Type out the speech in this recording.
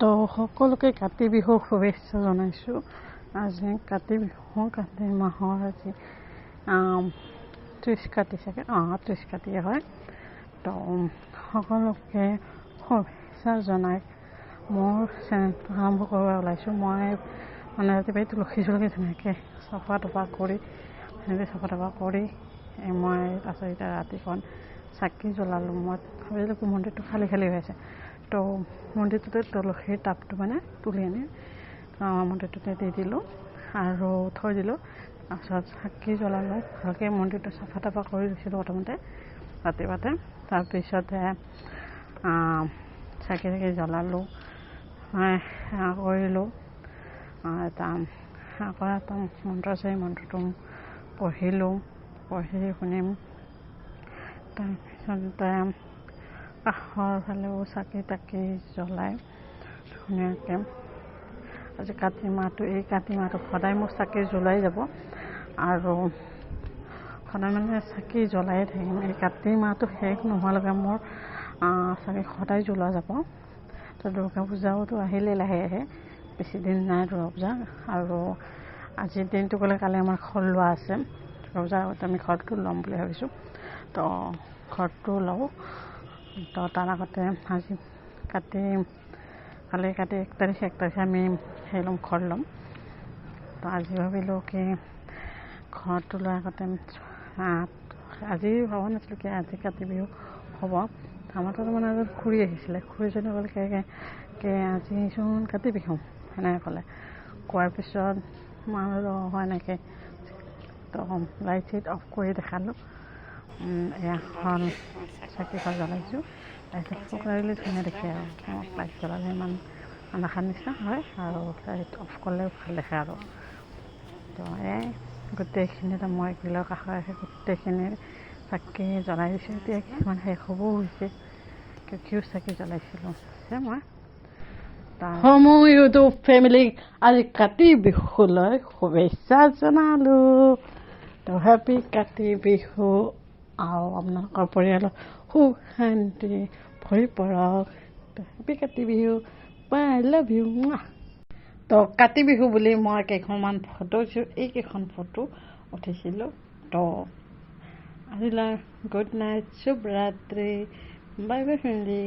তো সকলোকে কাতি বিহুৰ শুভেচ্ছা জনাইছোঁ। আজি কাতি বিহু, কাতি মাহৰ আজি 30 কাতি চাগে, 30 কাতি হয়। তো সকলোকে শুভেচ্ছা জনাই মোৰ চেনেলটো আৰম্ভ কৰিব ওলাইছোঁ। মই মানে ৰাতিপুৱাই তুলসী ধুনীয়াকৈ চাফা তাফা কৰি মই তাৰপিছত এতিয়া ৰাতিখন চাকি জ্বলালোঁ। মই ভাবিলোঁ মন্দিৰটো খালী হৈ আছে, তো মন্দিৰটোতে তুলসীৰ টাবটো মানে তুলি আনি মন্দিৰটোতে দি দিলোঁ আৰু থৈ দিলোঁ। তাৰপিছত চাকি জ্বলালোঁ, ভালকৈ মন্দিৰটো চাফা তাফা কৰি লৈছিলোঁ প্ৰথমতে ৰাতিপুৱাতে। তাৰপিছতে চাকি জ্বলালোঁ, কৰিলোঁ। এটা মন্ত্ৰ আছে, মন্ত্ৰটো পঢ়িলোঁ, পঢ়ি শুনিম। তাৰপিছতে কাষৰ ফালেও চাকি তাকি জ্বলাই ধুনীয়াকৈ আজি কাতি মাহটো, এই কাতি মাহটো সদায় মোৰ চাকি জ্বলাই যাব আৰু সদায় মানে চাকি জ্বলাই থাকিম। এই কাতি মাহটো শেষ নোহোৱালৈকে মোৰ চাকি সদায় জ্বলোৱা যাব। তো দুৰ্গা পূজাওতো আহিলে লাহে বেছি দিন নাই দুৰ্গা পূজা। আৰু আজিৰ দিনটো গ'লে কালি আমাৰ ঘৰ লোৱা আছে। দুৰ্গা পূজাৰ আগতে আমি ঘৰটো ল'ম বুলি ভাবিছোঁ। তো ঘৰটো লওঁ, তো তাৰ আগতে আজি কালি 1 তাৰিখে আমি ল'ম, ঘৰ ল'ম। তো আজি ভাবিলোঁ কি ঘৰটো লোৱাৰ আগতে আজি ভবা নাছিলোঁ কি আজি কাতি বিহু হ'ব। আমাৰ তাত মানে খুৰী আহিছিলে, খুৰীজনী ক'লে আজিচোন কাতি বিহু সেনেকৈ ক'লে। কোৱাৰ পিছত মই হয় এনেকৈ তো লাইট চাইট অফ কৰি দেখালোঁ। এখন চাকিখন জ্বলাইছোঁ, লাইট অফ কৰিলে ধুনীয়া দেখে আৰু লাইট জ্বলালে ইমান আন্ধাৰ নিচিনা হয় আৰু লাইট অফ কৰিলে ভাল দেখে আৰু। তো গোটেইখিনি মই গ্ৰিলৰ কাষে গোটেইখিনি চাকি জ্বলাই দিছোঁ। এতিয়া কিছুমান শেষ হ'বও হৈছে, কিয় চাকি জ্বলাইছিলোঁ মই। মোৰ ইউটিউব ফেমিলিক আজি কাতি বিহুলৈ শুভেচ্ছা জনালোঁ। তো হেপী কাতি বিহু, আৰু আপোনালোকৰ পৰিয়ালৰ সুখ শান্তি ভৰি পৰক। Happy Kati Bihu, by love you. তো কাতি বিহু বুলি মই কেইখনমান ফটো দিছোঁ, এইকেইখন ফটো উঠিছিলোঁ। তো আজিলৈ গুড নাইট, শুভ ৰাত্ৰি, বাই বাই ফেমিলি।